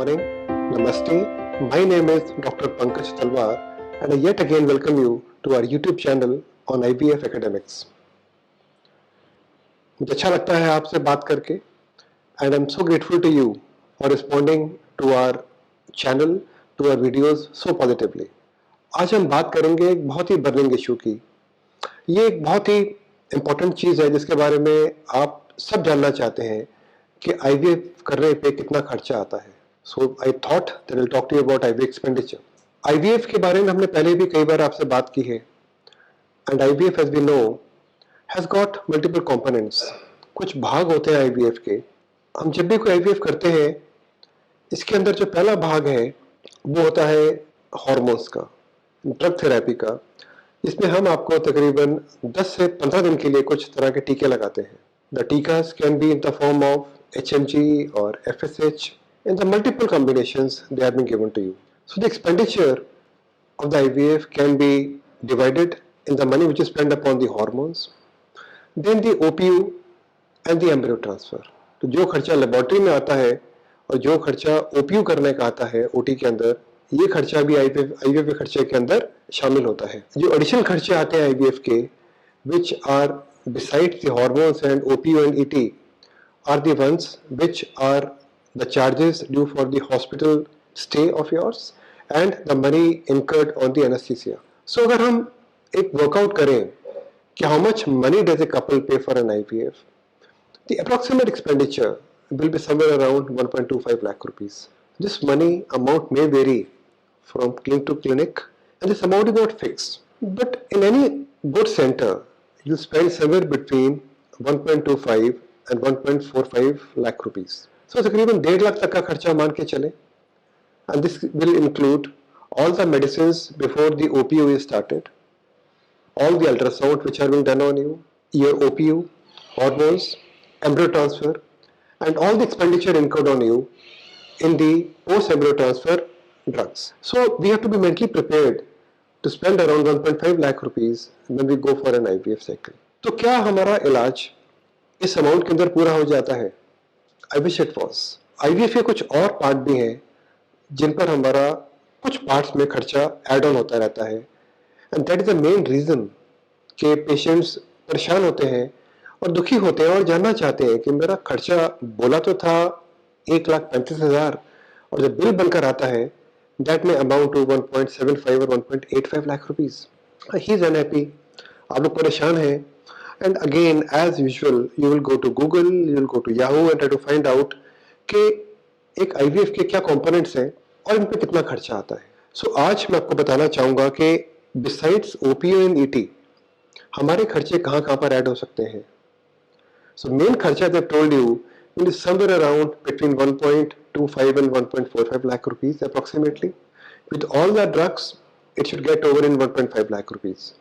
morning, namaste. My name is Dr. Pankaj Talwar and I yet again welcome you to our YouTube channel on IVF Academics. मुझे अच्छा लगता है आपसे बात करके and I'm so grateful to you for responding to our channel, to our videos so positively. आज हम बात करेंगे एक बहुत ही बर्निंग इशू की. ये एक बहुत ही इम्पोर्टेंट चीज़ है जिसके बारे में आप सब जानना चाहते हैं कि IVF करने पे कितना खर्चा आता है. So I thought that I'll talk to you about IVF expenditure. IVF के बारे में हमने पहले भी कई बार आपसे बात की है. And IVF as we know has got multiple components. कुछ भाग होते हैं IVF के. हम जब भी कोई IVF करते हैं इसके अंदर जो पहला भाग है वो होता है हार्मोन्स का, ड्रग थेरेपी का, जिसमें हम आपको तकरीबन 10 से 15 दिन के लिए कुछ तरह के टीके लगाते हैं. The टीकास can be in the form of HMG or FSH. In the multiple combinations they have been given to you. So the expenditure of the IVF can be divided in the money which is spent upon the hormones, then the OPU and the embryo transfer. तो जो खर्चा laboratory में आता है और जो खर्चा OPU करने का आता है OT के अंदर, ये खर्चा भी IVF के खर्चे के अंदर शामिल होता है. जो एडिशनल खर्चे आते हैं IVF के, which are besides the hormones and OPU and ET, are the ones which are the charges due for the hospital stay of yours and the money incurred on the anesthesia. So अगर हम एक workout करें कि how much money does a couple pay for an IVF, the approximate expenditure will be somewhere around 1.25 lakh rupees. This money amount may vary from clinic to clinic and this amount is not fixed. But in any good center, you spend somewhere between 1.25 and 1.45 lakh rupees. So तकरीबन 1.5 लाख तक का खर्चा मान के चले. And this will include all the medicines before the OPU is started, all the ultrasound which are being done on you, your OPU, hormones, embryo transfer, and all the expenditure incurred on you in the post-embryo transfer drugs. So we have to be mentally prepared to spend around 1.5 lakh rupees when we go for an IVF cycle. तो क्या हमारा इलाज इस amount के अंदर पूरा हो जाता है? I wish it was. IVF के कुछ और पार्ट भी हैं जिन पर हमारा कुछ पार्ट्स में खर्चा एड ऑन होता रहता है and that is the main reason कि पेशेंट्स परेशान होते हैं और दुखी होते हैं और जानना चाहते हैं कि मेरा खर्चा बोला तो था 1,35,000 और जब बिल बनकर आता है दैट में अमाउंट टू 1.75 और 1.85 lakh rupees. He is unhappy. आप लोग परेशान हैं. And again, as usual, you will go to Google, you will go to Yahoo and try to find out कि एक IVF के क्या components हैं और इन पे कितना खर्चा आता है. So आज मैं आपको बताना चाहूँगा कि besides OPU and ET, हमारे खर्चे कहाँ पर ऐड हो सकते हैं. So main खर्चा that I told you is somewhere around between 1.25 and 1.45 lakh rupees approximately. With all the drugs, it should get over in 1.5 lakh rupees.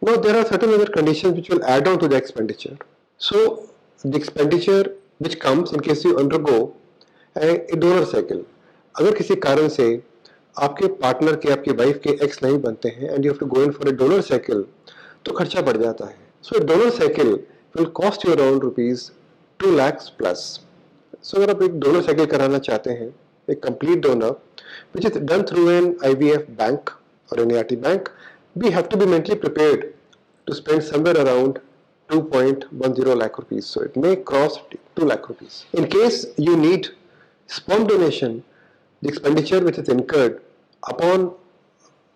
Now there are certain other conditions which will add on to the expenditure. So the expenditure which comes in case you undergo a donor cycle. अगर किसी कारण से आपके partner के, आपकी wife के x नहीं बनते हैं and you have to go in for a donor cycle, तो खर्चा बढ़ जाता है. So a donor cycle will cost you around rupees 2 lakhs plus. So अगर आप एक donor cycle कराना चाहते हैं, एक complete donor which is done through an IVF bank or an ART bank, we have to be mentally prepared to spend somewhere around 2.10 lakh rupees. So it may cross 2 lakh rupees. In case you need sperm donation, the expenditure which is incurred upon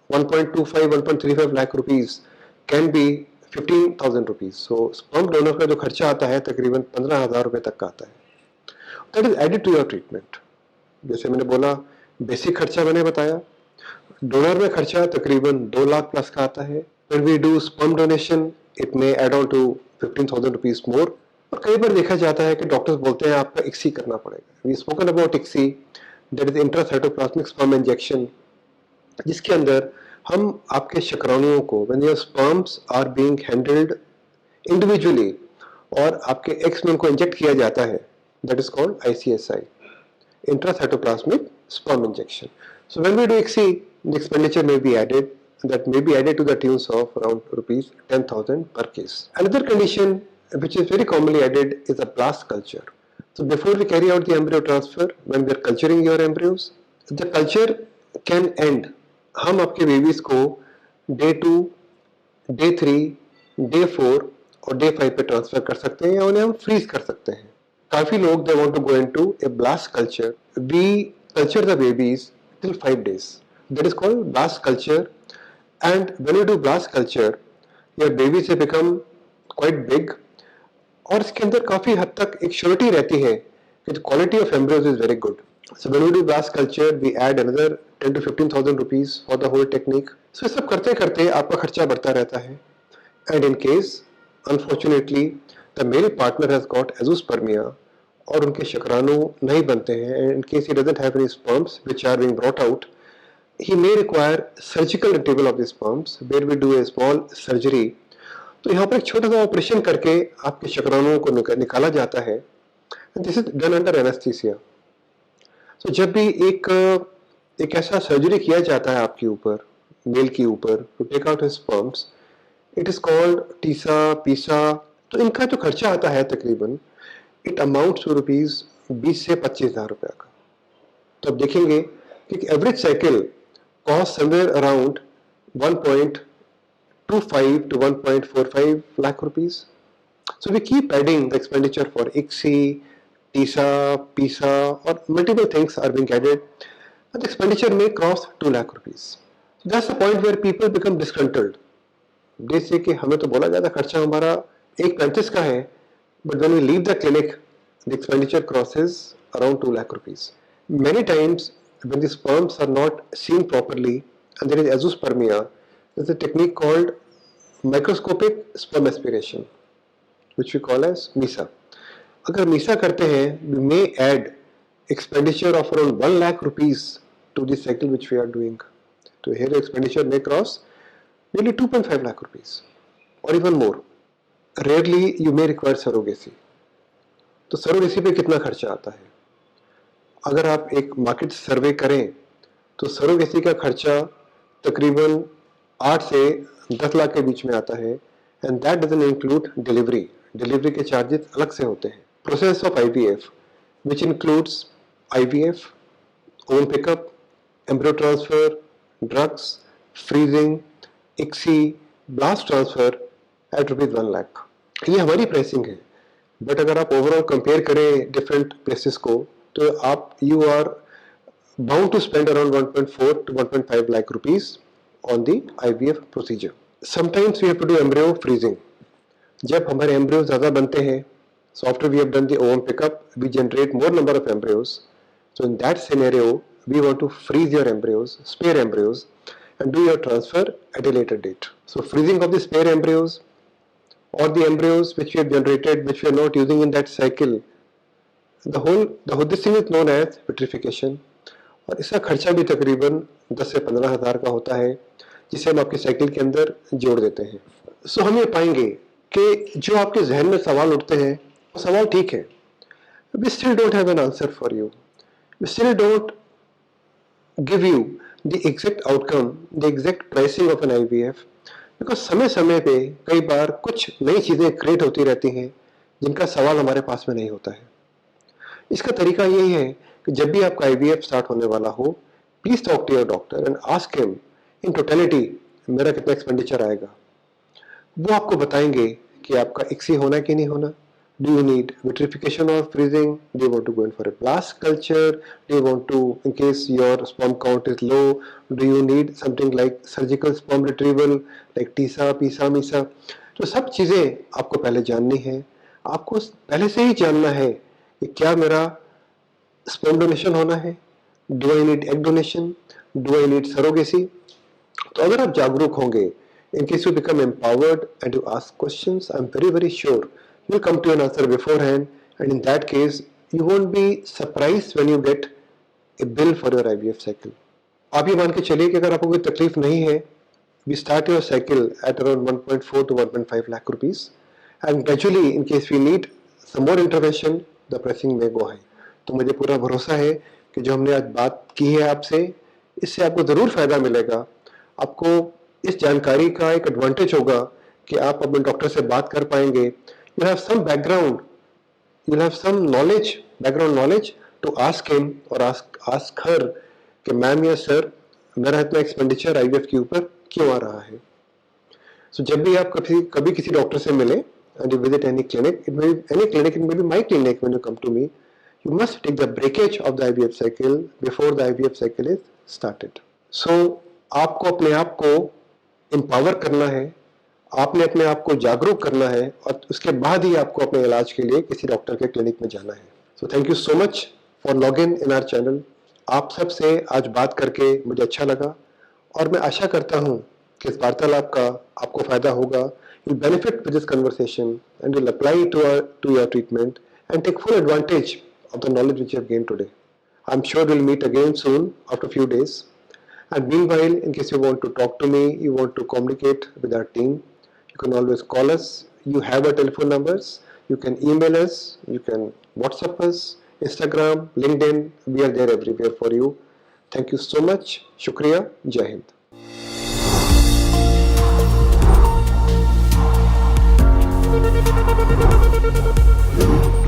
1.25, 1.35 lakh rupees can be 15,000 rupees. So sperm donor का जो खर्चा आता है तकरीबन 15,000 रुपए तक का आता है. That is added to your treatment. जैसे मैंने बोला बेसिक खर्चा मैंने बताया. डोनर में खर्चा तकरीबन 2 लाख प्लस का आता है. When we do sperm donation, it may add on to 15,000 rupees more. और कई बार देखा जाता है कि डॉक्टर्स बोलते हैं आपका ICSI करना पड़ेगा. We spoken about ICSI, that is intracytoplasmic sperm injection, जिसके अंदर हम आपके शुक्राणुओं को when your sperms are being handled individually और आपके eggs में उनको इंजेक्ट किया जाता है, that is called ICSI, intracytoplasmic sperm injection. So when we do ICSI, the expenditure may be added. That may be added to the tunes of around rupees 10,000 per case. Another condition which is very commonly added is a blast culture. So before we carry out the embryo transfer, when we are culturing your embryos, the culture can and, हम आपके babies को day 2, day 3, day 4 और day 5 पे transfer कर सकते हैं या उन्हें हम फ्रीज कर सकते हैं. काफी लोग they want to go into a blast culture. We culture the babies till 5 days. That is called blast culture. And when you do blast culture, your babies have become quite big. और इसके अंदर काफी हद तक एक surety रहती है कि the quality of embryos is very good. So when we do blast culture, we add another 10 to 15,000 rupees for the whole technique. So ये सब करते करते आपका खर्चा बढ़ता रहता है. And in case, unfortunately, the male partner has got azoospermia और उनके शुक्राणु नहीं बनते हैं, and in case he doesn't have any sperms which are being brought out, he may require surgical retrieval of the sperms where we do a small surgery. तो यहाँ पर एक छोटा सा ऑपरेशन करके आपके शुक्राणुओं को निकाला जाता है. This is done under anaesthesia. तो जब भी एक ऐसा सर्जरी किया जाता है आपके ऊपर, मेल के ऊपर, to take out his sperms, it is called TESA, PESA. तो इनका जो खर्चा आता है तकरीबन इट अमाउंट टू रुपीज 20 से 25,000 रुपया का. तो अब देखेंगे कि average cycle cost somewhere around 1.25 to 1.45 lakh rupees. So we keep adding the expenditure for ICSI, TISA, PISA, or multiple things are being added, and the expenditure may cross 2 lakh rupees. So that's the point where people become disgruntled. जैसे कि हमें तो बोला गया था खर्चा हमारा 1.35 का है, but when we leave the clinic, the expenditure crosses around 2 lakh rupees. Many times when the sperms are not seen properly and there is azoospermia, there's a technique called microscopic sperm aspiration, which we call as MISA. अगर MISA करते हैं, we may add expenditure of around 1 lakh rupees to the cycle which we are doing. So here the expenditure may cross nearly 2.5 lakh rupees or even more. Rarely you may require surrogacy. तो surrogacy पे कितना खर्चा आता है? अगर आप एक market सर्वे करें तो surrogacy का खर्चा तकरीबन 8 से 10 लाख के बीच में आता है, and that doesn't include delivery. Delivery के चार्जेस अलग से होते हैं. Process of IVF, which includes IVF, ovum pickup, embryo transfer, drugs, freezing, ICSI, blast transfer at rupees 1 lakh. ये हमारी प्राइसिंग है. बट अगर आप ओवरऑल कंपेयर करें डिफरेंट प्लेसेस को तो आप you are bound to spend around 1.4 to 1.5 lakh rupees on the IVF procedure. Sometimes we have to do embryo freezing. जब हमारे एम्ब्रियो ज़्यादा बनते हैं, so after we have done the ovum pickup, we generate more number of embryos. So in that scenario, we want to freeze your embryos, spare embryos, and do your transfer at a later date. So freezing of the spare embryos or the embryos which we have generated, which we are not using in that cycle, this thing is known as vitrification. और इसका खर्चा भी तकरीबन 10 से 15 हज़ार का होता है, जिसे हम आपके साइकिल के अंदर जोड़ देते हैं. सो हम ये पाएंगे कि जो आपके जहन में सवाल उठते हैं वो सवाल ठीक है. We still don't have an answer for you. We still don't give you the exact outcome, the exact pricing of an IVF, because समय समय पे कई बार कुछ नई चीज़ें क्रिएट होती रहती हैं जिनका सवाल हमारे पास में नहीं होता है. इसका तरीका यही है कि जब भी आपका IVF स्टार्ट होने वाला हो, please talk to your doctor and ask him in totality मेरा कितना एक्सपेंडिचर आएगा. वो आपको बताएंगे कि आपका ICSI होना कि नहीं होना. Do you need vitrification or freezing? Do you want to go in for a blast culture? Do you want to, in case your sperm count is low, do you need something like surgical sperm retrieval like TISA, PISA, MISA? तो सब चीज़ें आपको पहले जाननी है. आपको पहले से ही जानना है कि क्या मेरा स्पर्म डोनेशन होना है, do I need egg donation, do I need surrogacy. तो अगर आप जागरूक होंगे, in case you become empowered and you ask questions, I am very very sure you'll come to an answer beforehand, and in that case you won't be surprised when you get a bill for your IVF cycle. आप ये मान के चलिए कि अगर आपको कोई तकलीफ नहीं है, we start your cycle at around 1.4 to 1.5 lakh rupees, and gradually in case we need some more intervention, the pricing may go high. तो मुझे पूरा भरोसा है कि जो हमने आज बात की है आपसे, इससे आपको ज़रूर फ़ायदा मिलेगा. आपको इस जानकारी का एक एडवांटेज होगा कि आप अपने डॉक्टर से बात कर पाएंगे. You'll have some background, you'll have some knowledge, background knowledge to ask him or ask her कि मैम या सर मेरा इतना एक्सपेंडिचर आईवीएफ के ऊपर क्यों आ रहा है। सो जब भी आप कभी किसी डॉक्टर से मिले and you visit any clinic, it may be any clinic, it may be my clinic when you come to me, you must take the breakage of the IVF cycle before the IVF cycle is started. So आपको अपने आप को empower करना है, आपने अपने आप को जागरूक करना है और उसके बाद ही आपको अपने इलाज के लिए किसी डॉक्टर के क्लिनिक में जाना है। So thank you so much for log in our channel. आप सबसे आज बात करके मुझे अच्छा लगा और मैं आशा करता हूँ कि इस वार्तालाप का आपको फायदा होगा। You'll benefit with this conversation and you'll apply it to your treatment and take full advantage of the knowledge which you have gained today. I'm sure we'll meet again soon after a few days. And meanwhile, in case you want to talk to me, you want to communicate with our team, you can always call us. You have our telephone numbers. You can email us. You can WhatsApp us, Instagram, LinkedIn. We are there everywhere for you. Thank you so much. Shukriya. Jai Hind. Thank you.